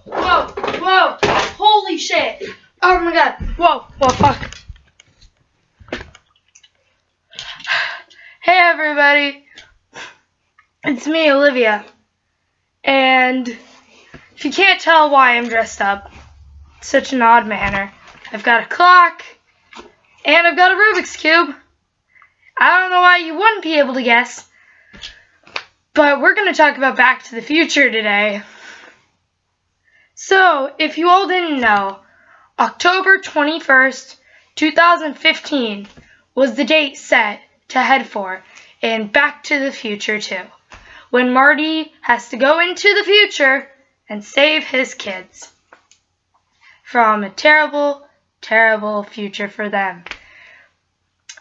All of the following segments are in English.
Whoa, whoa, holy shit. Oh my god, whoa, fuck. Hey everybody, it's me, Olivia, and if you can't tell why I'm dressed up, it's such an odd manner. I've got a clock, and I've got a Rubik's Cube. I don't know why you wouldn't be able to guess, but we're going to talk about Back to the Future today. So, if you all didn't know, October 21st, 2015 was the date set to head for in Back to the Future 2, when Marty has to go into the future and save his kids from a terrible, terrible future for them.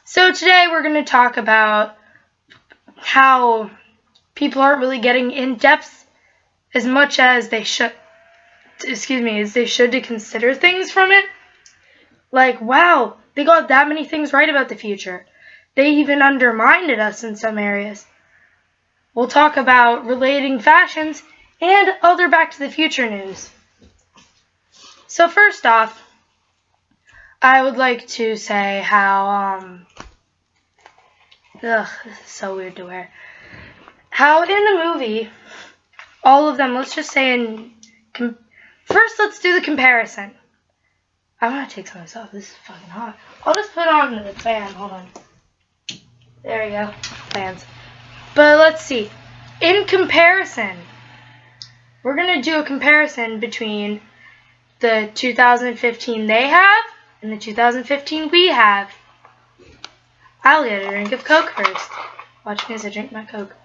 So today we're going to talk about how people aren't really getting in depth as much as they should. As they should to consider things from it. Like, wow, they got that many things right about the future. They even undermined us in some areas. We'll talk about relating fashions and other Back to the Future news. So first off, I would like to say how, this is so weird to wear. How in the movie, all of them, let's just say first, let's do the comparison. I want to take some of this off. This is fucking hot. I'll just put on the fan. Hold on. There we go. Fans. But let's see. In comparison, we're going to do a comparison between the 2015 they have and the 2015 we have. I'll get a drink of Coke first. Watch me as I drink my Coke.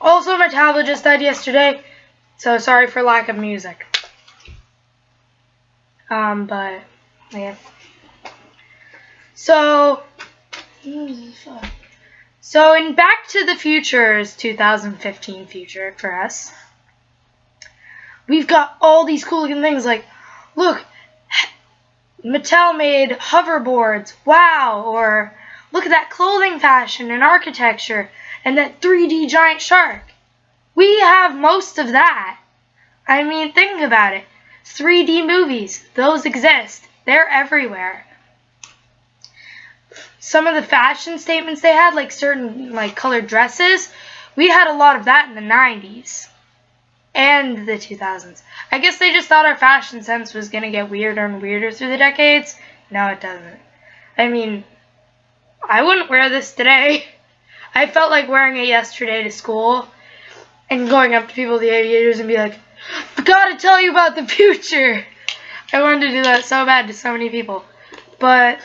Also, my tablet just died yesterday, so sorry for lack of music. But, yeah. So in Back to the Future's 2015 future for us, we've got all these cool looking things like, look, Mattel made hoverboards, wow, or look at that clothing fashion and architecture, and that 3D giant shark. We have most of that. I mean, think about it. 3D movies, those exist. They're everywhere. Some of the fashion statements they had, like certain colored dresses, we had a lot of that in the 90s and the 2000s. I guess they just thought our fashion sense was going to get weirder and weirder through the decades. No, it doesn't. I mean, I wouldn't wear this today. I felt like wearing it yesterday to school and going up to people, the aviators, and be like, I gotta tell you about the future. I wanted to do that so bad to so many people. But,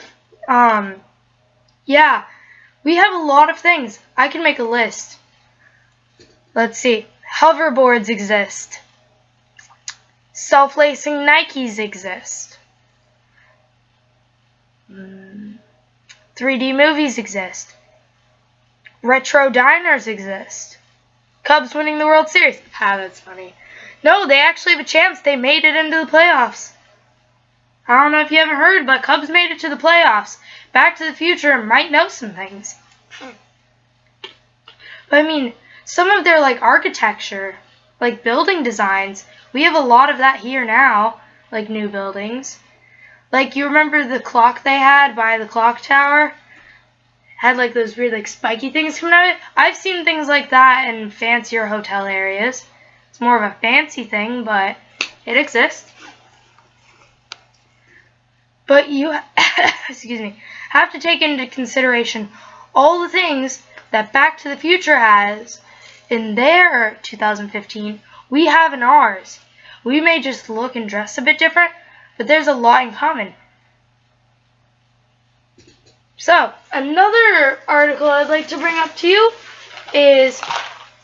yeah, we have a lot of things. I can make a list. Let's see. Hoverboards exist. Self-lacing Nikes exist. 3D movies exist. Retro diners exist. Cubs winning the World Series. Ah, that's funny. No, they actually have a chance. They made it into the playoffs. I don't know if you haven't heard, but Cubs made it to the playoffs. Back to the Future might know some things. But I mean, some of their architecture, building designs, we have a lot of that here now, new buildings. You remember the clock they had by the clock tower? Had those weird spiky things coming out of it. I've seen things like that in fancier hotel areas. It's more of a fancy thing, but it exists. But you excuse me, have to take into consideration all the things that Back to the Future has in their 2015 we have in ours. We may just look and dress a bit different, but there's a lot in common. So, another article I'd like to bring up to you is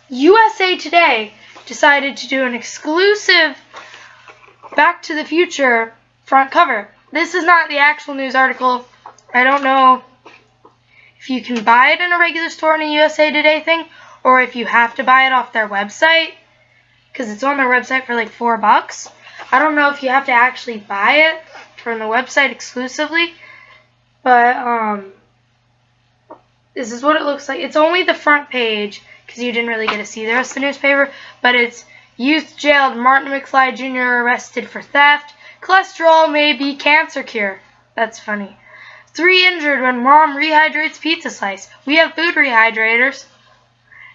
USA Today decided to do an exclusive Back to the Future front cover. This is not the actual news article. I don't know if you can buy it in a regular store in a USA Today thing, or if you have to buy it off their website, because it's on their website for $4. I don't know if you have to actually buy it from the website exclusively. But, This is what it looks like. It's only the front page because you didn't really get to see the rest of the newspaper, but it's youth jailed, Martin McFly Jr. arrested for theft. Cholesterol may be cancer cure. That's funny. 3 injured when mom rehydrates pizza slice. We have food rehydrators.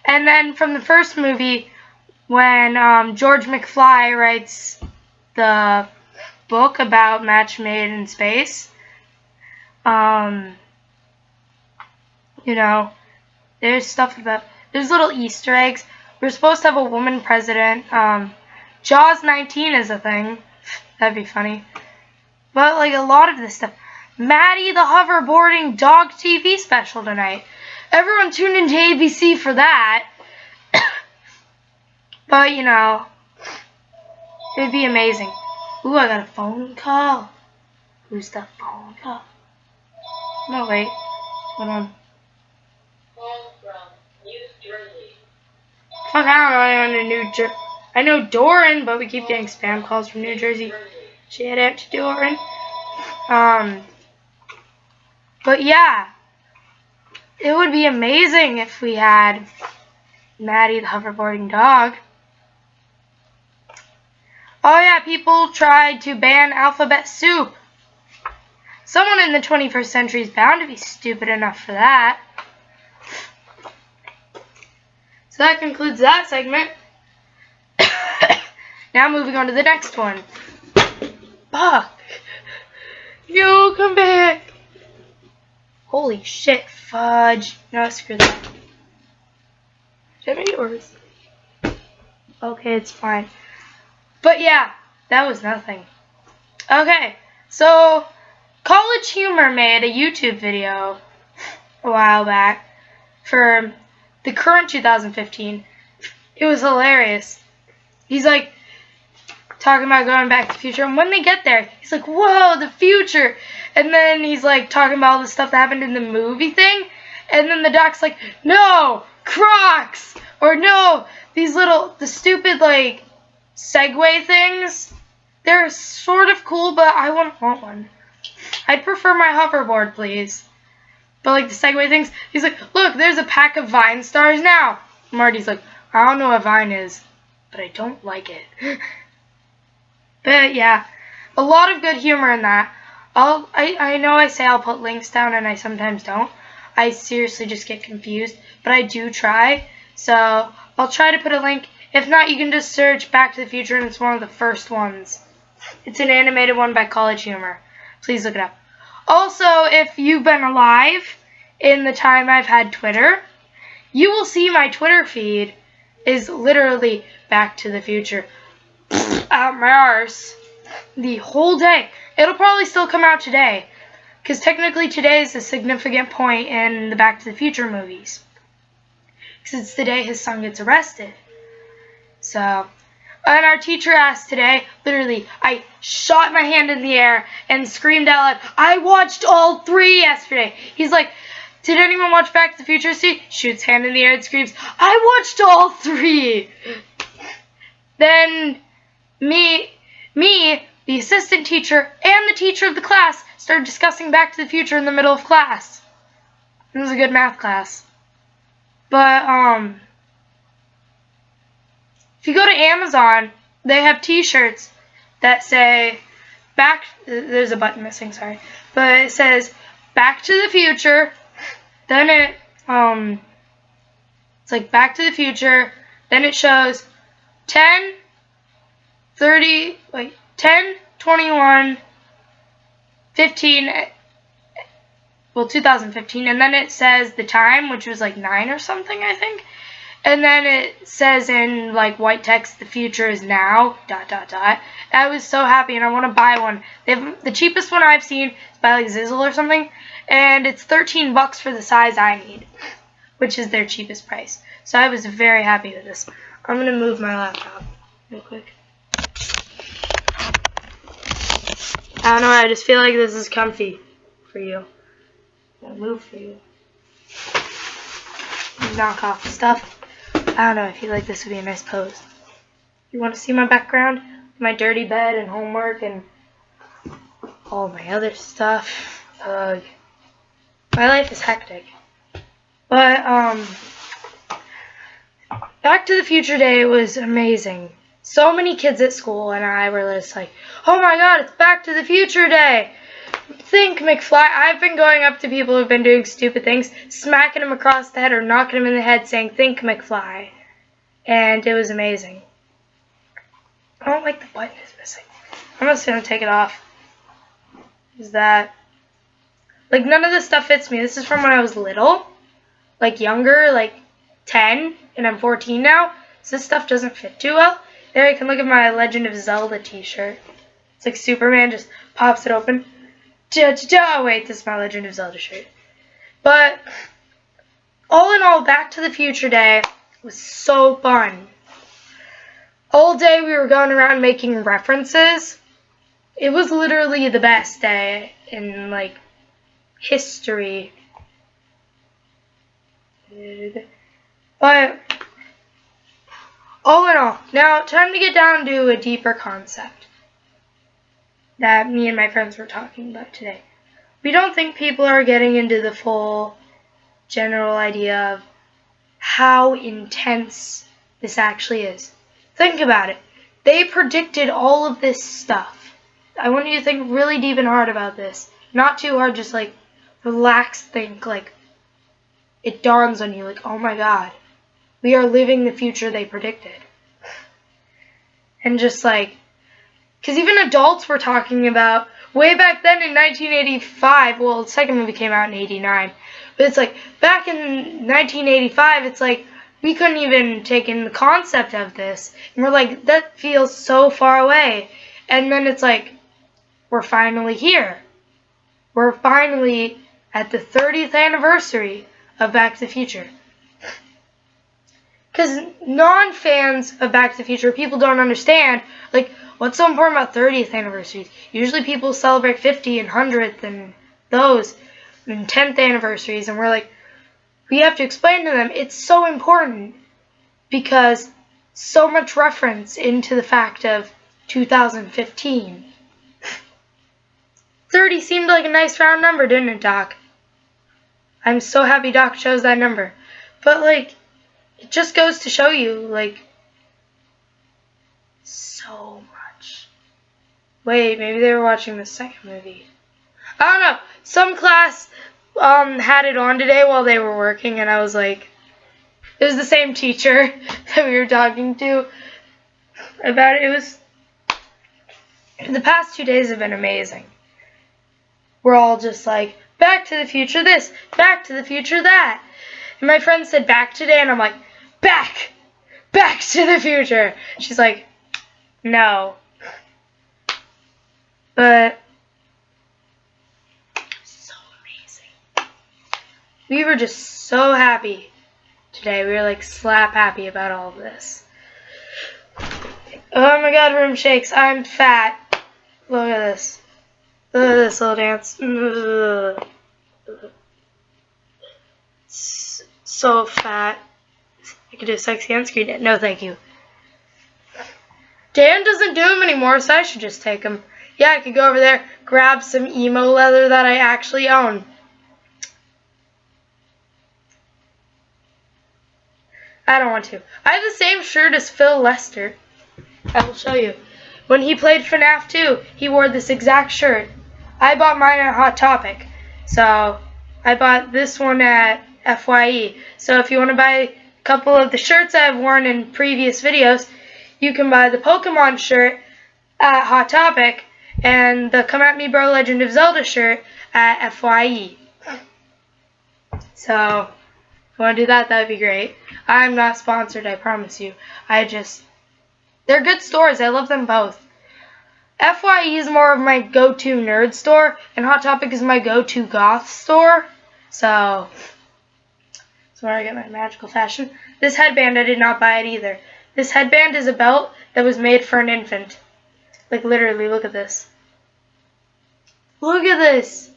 And then from the first movie, when George McFly writes the book about Match Made in Space, you know, there's stuff about, there's little Easter eggs. We're supposed to have a woman president. Jaws 19 is a thing. That'd be funny. But like a lot of this stuff. Maddie the hoverboarding dog TV special tonight. Everyone tune into ABC for that. But you know, it'd be amazing. Ooh, I got a phone call. Who's the phone call? No, wait. Hold on. Call from New Jersey. Fuck, I don't know anyone in New Jersey. I know Doran, but we keep getting spam calls from New Jersey. Shout out to Doran. But yeah, it would be amazing if we had Maddie the hoverboarding dog. Oh yeah, people tried to ban alphabet soup. Someone in the 21st century is bound to be stupid enough for that. So that concludes that segment. Now moving on to the next one. Fuck. Yo, come back. Holy shit, fudge. No, screw that. Do you have any yours? Okay, it's fine. But yeah, that was nothing. Okay, so College Humor made a YouTube video a while back for the current 2015. It was hilarious. He's like talking about going back to the future, and when they get there, he's like, whoa, the future. And then he's like talking about all the stuff that happened in the movie thing, and then the doc's like, no, Crocs, or no, these little, the stupid like Segway things. They're sort of cool, but I wouldn't want one. I'd prefer my hoverboard, please. But like the Segway things, he's like, look, there's a pack of Vine stars now. Marty's like, I don't know what Vine is, but I don't like it. But yeah, a lot of good humor in that. I know I say I'll put links down and I sometimes don't. I seriously just get confused, but I do try. So I'll try to put a link. If not, you can just search Back to the Future and it's one of the first ones. It's an animated one by College Humor. Please look it up. Also, if you've been alive in the time I've had Twitter, you will see my Twitter feed is literally Back to the Future out my arse the whole day. It'll probably still come out today, because technically today is a significant point in the Back to the Future movies, because it's the day his son gets arrested. So, and our teacher asked today, literally, I shot my hand in the air and screamed out loud, I watched all 3 yesterday. He's like, did anyone watch Back to the Future? See? Shoots hand in the air and screams, I watched all 3. Then me, the assistant teacher, and the teacher of the class started discussing Back to the Future in the middle of class. It was a good math class. But, if you go to Amazon, they have t-shirts that say, there's a button missing, sorry. But it says, Back to the Future, then it's like Back to the Future, then it shows 10, 30, like 10, 21, 15, well 2015, and then it says the time, which was like 9 or something, I think. And then it says in like white text, the future is now, ... I was so happy and I want to buy one. They have, the cheapest one I've seen is by like Zizzle or something, and it's $13 for the size I need, which is their cheapest price. So I was very happy with this. I'm going to move my laptop real quick. I don't know, I just feel like this is comfy for you. I'll move for you. Knock off the stuff. I don't know, I feel like this would be a nice pose. You want to see my background? My dirty bed and homework and all my other stuff. My life is hectic. But, Back to the Future Day was amazing. So many kids at school and I were just like, oh my god, it's Back to the Future Day. Think McFly. I've been going up to people who've been doing stupid things, smacking them across the head or knocking them in the head saying, think McFly. And it was amazing. I don't like the button is missing. I'm just going to take it off. Is that... Like, none of this stuff fits me. This is from when I was little. Like, younger, like 10, and I'm 14 now. So this stuff doesn't fit too well. There you can look at my Legend of Zelda t-shirt. It's like Superman just pops it open. Oh, wait, this is my Legend of Zelda shirt. But, all in all, Back to the Future Day was so fun. All day we were going around making references. It was literally the best day in, like, history. But, all in all, now time to get down to a deeper concept that me and my friends were talking about today. We don't think people are getting into the full general idea of how intense this actually is. Think about it. They predicted all of this stuff. I want you to think really deep and hard about this. Not too hard, just like relax, think, like it dawns on you, like, oh my god, we are living the future they predicted. And just like, because even adults were talking about, way back then in 1985, well, the second movie came out in 89, but it's like, back in 1985, it's like, we couldn't even take in the concept of this. And we're like, that feels so far away. And then it's like, we're finally here. We're finally at the 30th anniversary of Back to the Future. Because non-fans of Back to the Future, people don't understand, like, what's so important about 30th anniversaries? Usually people celebrate 50 and 100th and those, and 10th anniversaries, and we're like, we have to explain to them it's so important because so much reference into the fact of 2015. 30 seemed like a nice round number, didn't it, Doc? I'm so happy Doc chose that number. But, like, it just goes to show you, like, so much. Wait, maybe they were watching the second movie. I don't know. Some class had it on today while they were working, and I was like, it was the same teacher that we were talking to about it. It was, the past 2 days have been amazing. We're all just like, Back to the Future this, Back to the Future that. And my friend said back today, and I'm like, back to the future. She's like, no. But, so amazing. We were just so happy today. We were like slap happy about all of this. Oh my god, room shakes. I'm fat. Look at this. Look at this little dance. So fat. I could do a sexy on-screen dance. No, thank you. Dan doesn't do them anymore, so I should just take them. Yeah, I could go over there, grab some emo leather that I actually own. I don't want to. I have the same shirt as Phil Lester. I will show you. When he played FNAF 2, he wore this exact shirt. I bought mine at Hot Topic. So, I bought this one at FYE. So if you want to buy a couple of the shirts I've worn in previous videos, you can buy the Pokemon shirt at Hot Topic and the Come At Me Bro Legend of Zelda shirt at FYE. So, if you want to do that, that'd be great. I'm not sponsored, I promise you. They're good stores. I love them both. FYE is more of my go-to nerd store, and Hot Topic is my go-to goth store. So, that's where I get my magical fashion. This headband, I did not buy it either. This headband is a belt that was made for an infant. Like, literally, look at this. Look at this.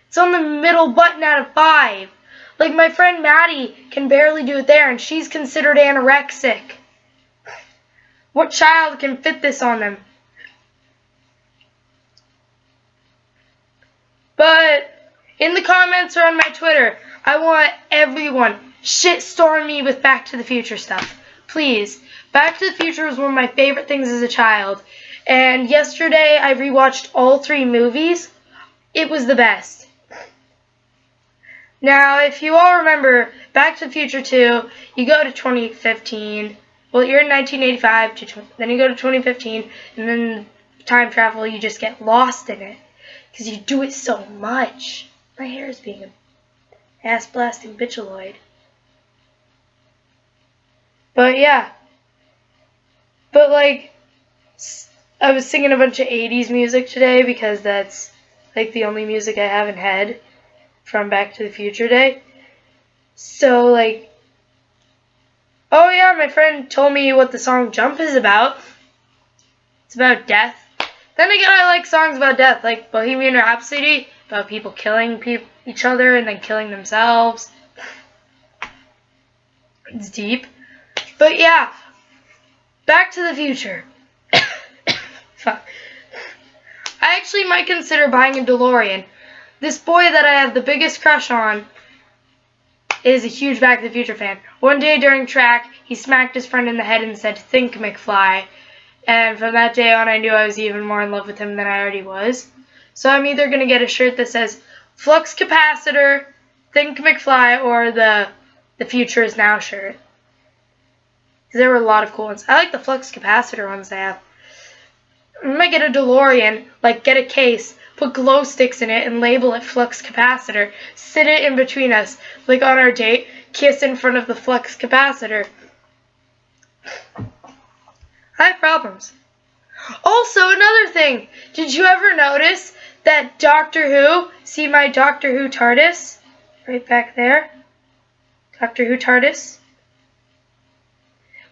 It's on the middle button out of 5. Like, my friend Maddie can barely do it there, and she's considered anorexic. What child can fit this on them? But in the comments or on my Twitter, I want everyone shitstorm me with Back to the Future stuff. Please. Back to the Future was one of my favorite things as a child. And yesterday I rewatched all 3 movies. It was the best. Now, if you all remember, Back to the Future 2, you go to 2015. Well, you're in 1985, then you go to 2015, and then time travel, you just get lost in it. Because you do it so much. My hair is being an ass-blasting bitchaloid. But yeah. But like, I was singing a bunch of 80s music today because that's like the only music I have in head from Back to the Future Day. So like, oh yeah, my friend told me what the song Jump is about. It's about death. Then again, I like songs about death, like Bohemian Rhapsody, about people killing each other and then killing themselves. It's deep. But yeah, Back to the Future. Fuck. I actually might consider buying a DeLorean. This boy that I have the biggest crush on is a huge Back to the Future fan. One day during track, he smacked his friend in the head and said, "Think, McFly." And from that day on, I knew I was even more in love with him than I already was. So I'm either going to get a shirt that says, "Flux Capacitor, Think, McFly," or the Future is Now shirt. Because there were a lot of cool ones. I like the Flux Capacitor ones they have. I might get a DeLorean, like get a case, put glow sticks in it, and label it Flux Capacitor. Sit it in between us, like on our date, kiss in front of the Flux Capacitor. I have problems. Also, another thing. Did you ever notice that Doctor Who, see my Doctor Who TARDIS? Right back there. Doctor Who TARDIS.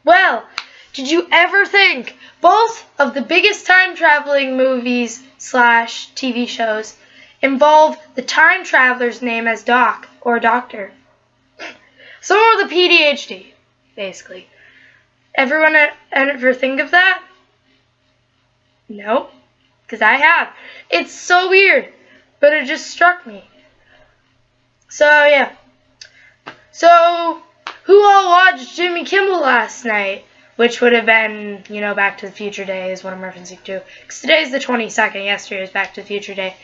Well, did you ever think both of the biggest time-traveling movies / TV shows involve the time traveler's name as Doc or Doctor? Someone with a PhD, basically. Everyone ever think of that? No, because I have. It's so weird, but it just struck me. So, yeah. So, who all watched Jimmy Kimmel last night? Which would have been, you know, Back to the Future Day is what I'm referencing to. Because today's the 22nd. Yesterday was Back to the Future Day.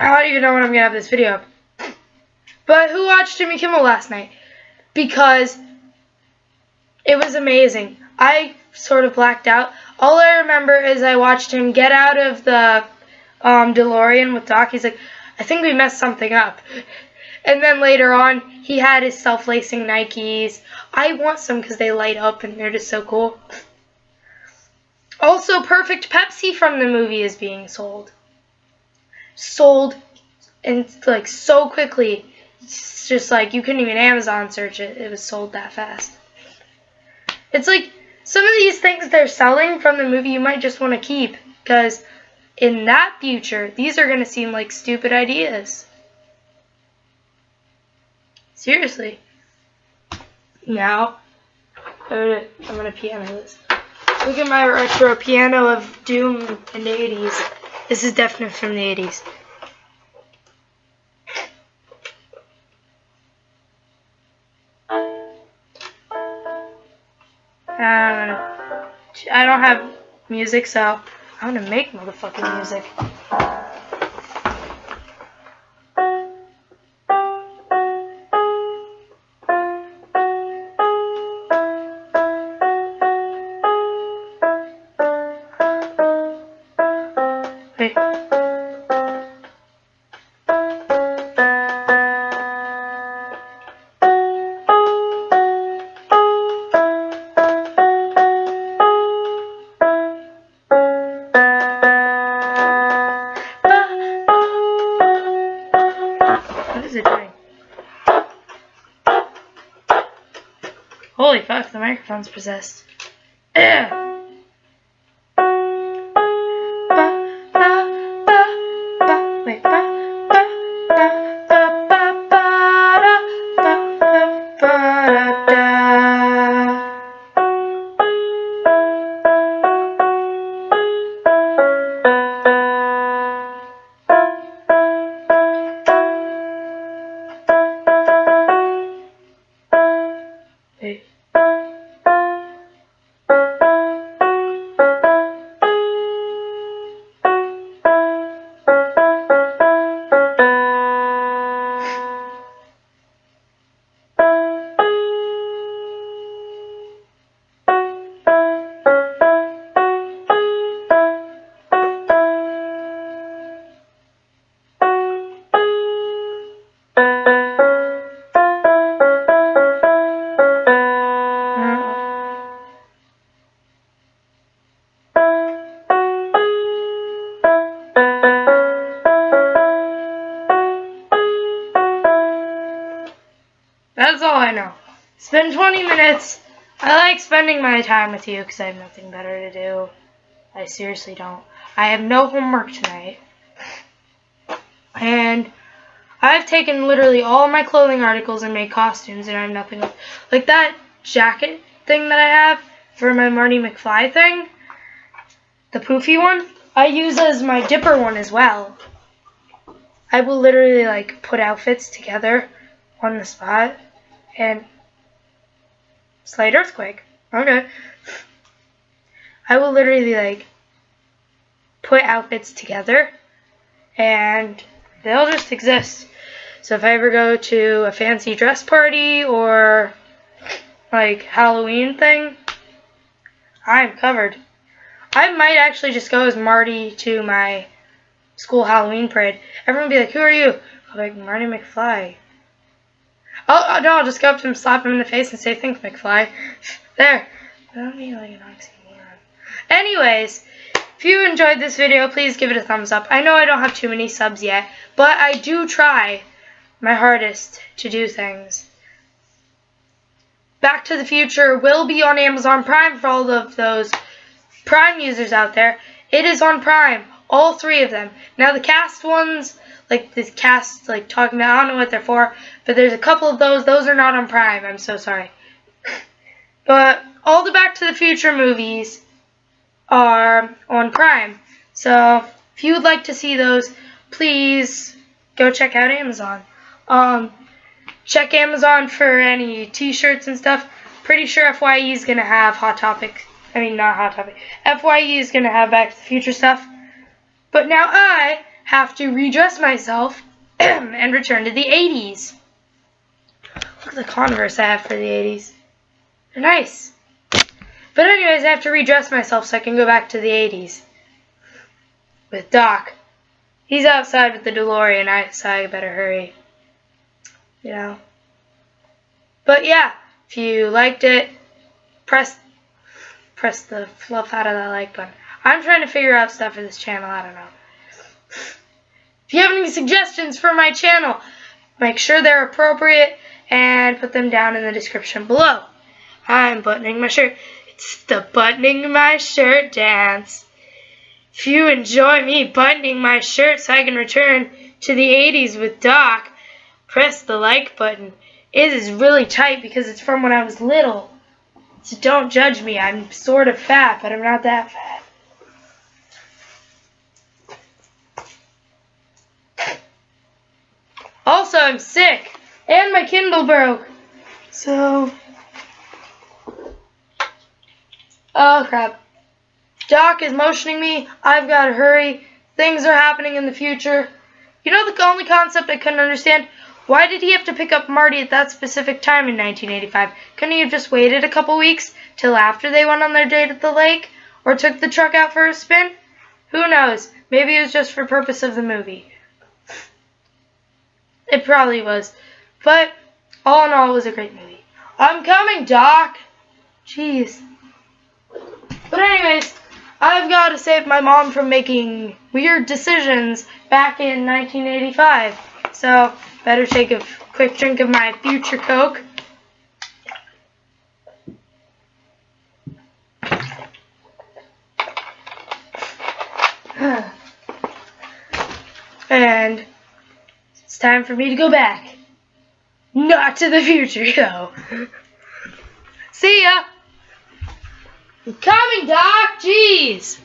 I don't even know when I'm going to have this video up. But who watched Jimmy Kimmel last night? Because it was amazing. I sort of blacked out. All I remember is I watched him get out of the DeLorean with Doc. He's like, "I think we messed something up." And then later on, he had his self-lacing Nikes. I want some because they light up and they're just so cool. Also, Perfect Pepsi from the movie is being sold. Sold, and like so quickly. It's just like you couldn't even Amazon search it. It was sold that fast. It's like some of these things they're selling from the movie you might just want to keep. Because in that future, these are going to seem like stupid ideas. Seriously. Now, I'm going to piano this. Look at my retro piano of Doom in the 80s. This is definitely from the 80s. I don't have music, so I'm going to make motherfucking music. Wait. What is it doing? Holy fuck, the microphone's possessed. Wait. That's all I know. It's been 20 minutes. I like spending my time with you because I have nothing better to do. I seriously don't. I have no homework tonight. And I've taken literally all my clothing articles and made costumes, and I have nothing else. Like that jacket thing that I have for my Marty McFly thing, the poofy one, I use as my dipper one as well. I will literally like put outfits together on the spot and slight earthquake. Okay. I will literally like put outfits together and they'll just exist. So if I ever go to a fancy dress party or like Halloween thing, I'm covered. I might actually just go as Marty to my school Halloween parade. Everyone will be like, who are you? I'll be like, Marty McFly. Oh, no, I'll just go up to him, slap him in the face, and say, thanks, McFly. There. That'll be like an oxymoron. Anyways, if you enjoyed this video, please give it a thumbs up. I know I don't have too many subs yet, but I do try my hardest to do things. Back to the Future will be on Amazon Prime for all of those Prime users out there. It is on Prime. All 3 of them. Now the cast ones, like this cast, like talking about, I don't know what they're for, but there's a couple of those. Those are not on Prime. I'm so sorry. But all the Back to the Future movies are on Prime. So if you would like to see those, please go check out Amazon. Check Amazon for any t-shirts and stuff. Pretty sure FYE is going to have Hot Topic. I mean, not Hot Topic. FYE is going to have Back to the Future stuff. But now I have to redress myself and return to the 80s. Look at the Converse I have for the 80s. They're nice. But anyways, I have to redress myself so I can go back to the 80s. With Doc. He's outside with the DeLorean, so I better hurry. You know. But yeah, if you liked it, press the fluff out of that like button. I'm trying to figure out stuff for this channel. I don't know. If you have any suggestions for my channel, make sure they're appropriate and put them down in the description below. I'm buttoning my shirt. It's the buttoning my shirt dance. If you enjoy me buttoning my shirt so I can return to the 80s with Doc, press the like button. It is really tight because it's from when I was little. So don't judge me. I'm sort of fat, but I'm not that fat. Also, I'm sick. And my Kindle broke. So... oh, crap. Doc is motioning me. I've got to hurry. Things are happening in the future. You know the only concept I couldn't understand? Why did he have to pick up Marty at that specific time in 1985? Couldn't he have just waited a couple weeks till after they went on their date at the lake? Or took the truck out for a spin? Who knows? Maybe it was just for purpose of the movie. It probably was. But all in all, it was a great movie. I'm coming, Doc. Jeez. But anyways, I've got to save my mom from making weird decisions back in 1985. So, better take a quick drink of my Future Coke. And it's time for me to go back. Not to the future, though. See ya! I'm coming, Doc! Jeez!